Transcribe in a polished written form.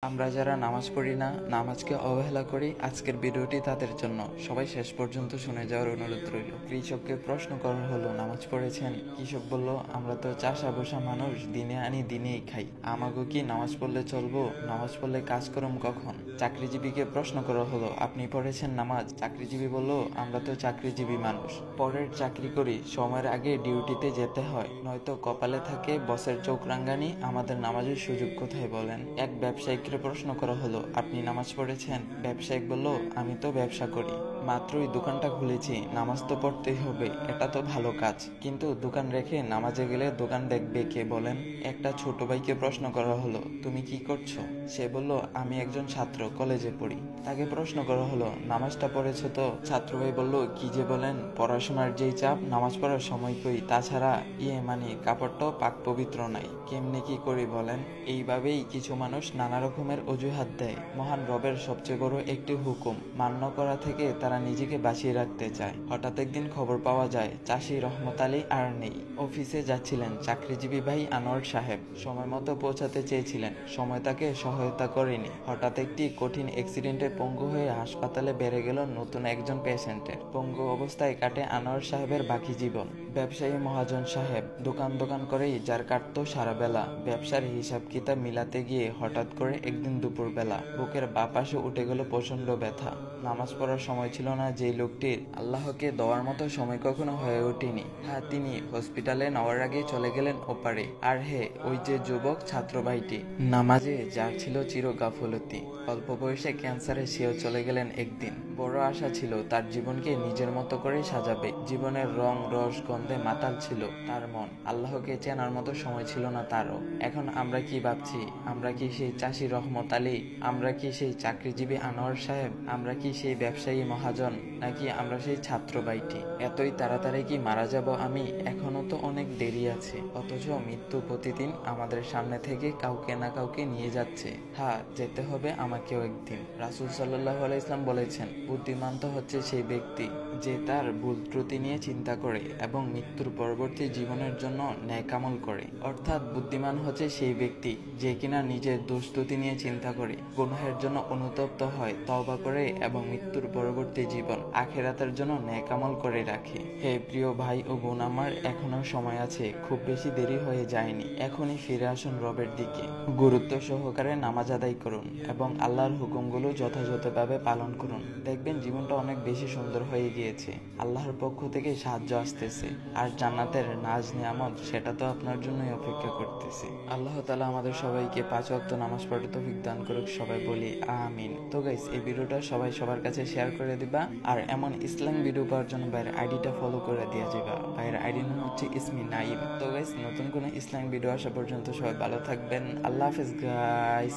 আমরা যারা নামাজ পড়ি না, নামাজকে অবহেলা করি, আজকের ভিডিওটি তাদের জন্য। সবাই শেষ পর্যন্ত শুনে যাওয়ার অনুরোধ রইল। কৃষককে প্রশ্ন করা হলো, নামাজ পড়েছেন? কৃষক বলল, আমরা তো চাষা বসা মানুষ, দিনে আনি দিনেই খাই, আমাগো কি নামাজ পড়লে চলবো? নামাজ পড়লে কাজ করম কখন? চাকরিজীবীকে প্রশ্ন করা হলো, আপনি পড়েছেন নামাজ? চাকরিজীবী বলল, আমরা তো চাকরিজীবী মানুষ, পরের চাকরি করি, সময়ের আগে ডিউটিতে যেতে হয়, নয়তো কপালে থাকে বসের চোখ রাঙ্গানি, আমাদের নামাজের সুযোগ কোথায় বলেন? এক ব্যবসায়ীকে প্রশ্ন করা হলো, আপনি নামাজ পড়েছেন? ব্যবসায়িক বলল, আমি তো ব্যবসা করি, মাত্রই দোকানটা খুলেছি, নামাজ তো পড়তেই হবে, এটা তো ভালো কাজ, কিন্তু দোকান রেখে নামাজে গেলে দোকান দেখবে কে বলেন? একটা ছোট ভাইকে প্রশ্ন করা হলো, তুমি কি করছো? সে বলল, আমি একজন ছাত্র, কলেজে পড়ি। তাকে প্রশ্ন করা হলো, নামাজটা পড়েছো তো? ছাত্র ভাই বলল, কি যে বলেন, পড়াশোনার যেই চাপ, নামাজ পড়ার সময় কই, তাছাড়া কাপড়টাও পাক পবিত্র নাই, কেমনে কি করি বলেন? এইভাবেই কিছু মানুষ নানা রকমের অজুহাত দেয়। মহান রবের সবচেয়ে বড় একটি হুকুম মান্য করা থেকে তারা নিজেকে বাঁচিয়ে রাখতে চায়। হঠাৎ একদিন খবর পাওয়া যায়, চাষি রহমত আলী আর নেই। অফিসে যাচ্ছিলেন চাকরিজীবী ভাই আনোয়ার সাহেব, সময় মতো পৌঁছাতে চেয়েছিলেন, সময় তাকে সহায়তা করেনি। হঠাৎ একটি কঠিন অ্যাক্সিডেন্টে পঙ্গু হয়ে হাসপাতালে বেড়ে গেল নতুন একজন পেশেন্টের। পঙ্গু অবস্থায় কাটে আনোয়ার সাহেবের বাকি জীবন। ব্যবসায়ী মহাজন সাহেব দোকান করেই যার কাটতো সারা বেলা। ব্যবসার হিসাব কিতাব মিলাতে গিয়ে হঠাৎ করে একদিন দুপুরবেলা বুকের বাঁ পাশে উঠে গেল প্রচন্ড ব্যথা। নামাজ পড়ার সময় ছিল না যেই লোকটির, আল্লাহকে দেওয়ার মতো সময় কখনো হয়ে ওঠেনি। হ্যাঁ, তিনি হসপিটালে নেওয়ার আগে চলে গেলেন ওপারে। আর হে, ওই যে যুবক ছাত্র ভাইটি, নামাজে যার ছিল চির গাফলতি, অল্প বয়সে ক্যান্সারে সেও চলে গেলেন একদিন। বড় আশা ছিল তার জীবনকে নিজের মতো করে সাজাবে। জীবনের রং রস গন্ধে মাতাল ছিল তার মন, আল্লাহকে চেনার মতো সময় ছিল না তারও। এখন আমরা কি ভাবছি? আমরা কি সেই চাষি রহমত আলী? আমরা কি সেই চাকরিজীবী আনোয়ার সাহেব? আমরা কি সেই ব্যবসায়ী মহাজন? নাকি আমরা সেই ছাত্র ভাইটি? এতই তাড়াতাড়ি কি মারা যাব আমি? এখনো তো অনেক দেরি আছে। অথচ মৃত্যু প্রতিদিন আমাদের সামনে থেকে কাউকে না কাউকে নিয়ে যাচ্ছে। হ্যাঁ, যেতে হবে আমাকেও একদিন। রাসূল সাল্লাল্লাহু আলাইহি ওয়াসাল্লাম বলেছেন, বুদ্ধিমান তো হচ্ছে সেই ব্যক্তি যে তার ভুল ত্রুটি নিয়ে চিন্তা করে এবং মৃত্যুর পরবর্তী জীবনের জন্য ন্যায় কামল করে। অর্থাৎ বুদ্ধিমান হচ্ছে সেই ব্যক্তি যে কিনা নিজের দোষ ত্রুটি নিয়ে চিন্তা করে, গুনাহের জন্য অনুতপ্ত হয়, তওবা করে এবং মৃত্যুর পরবর্তী জীবন আখিরাতের জন্য ন্যায় কামল করে রাখে। হে প্রিয় ভাই ও বোন আমার, এখনো সময় আছে, খুব বেশি দেরি হয়ে যায়নি। এখনই ফিরে আসুন রবের দিকে, গুরুত্ব সহকারে নামাজ আদায় করুন এবং আল্লাহর হুকুমগুলো যথাযথভাবে পালন করুন। দেখবেন জীবনটা অনেক বেশি সুন্দর হয়ে গিয়েছে। আল্লাহর পক্ষ থেকে সাহায্য আসতেছে, আর জান্নাতের নাজ নিয়ামত সেটা তো আপনার জন্যই অপেক্ষা করতেছে। আল্লাহ তাআলা আমাদের সবাইকে 5 ওয়াক্ত নামাজ পড়তে তৌফিক দান করুক। সবাই বলি আমিন। তো গাইস, এই ভিডিওটা সবাই সবার কাছে শেয়ার করে দিবা, আর এমন ইসলাম ভিডিও পাওয়ার জন্য ভাইয়ের আইডিটা ফলো করে দিয়ে যাবা। ভাইয়ের আইডি নাম হচ্ছে ইসমি নাইম। তো গাইস, নতুন কোনো ইসলাম ভিডিও আসা পর্যন্ত সবাই ভালো থাকবেন। আল্লাহ হাফেজ গাইস।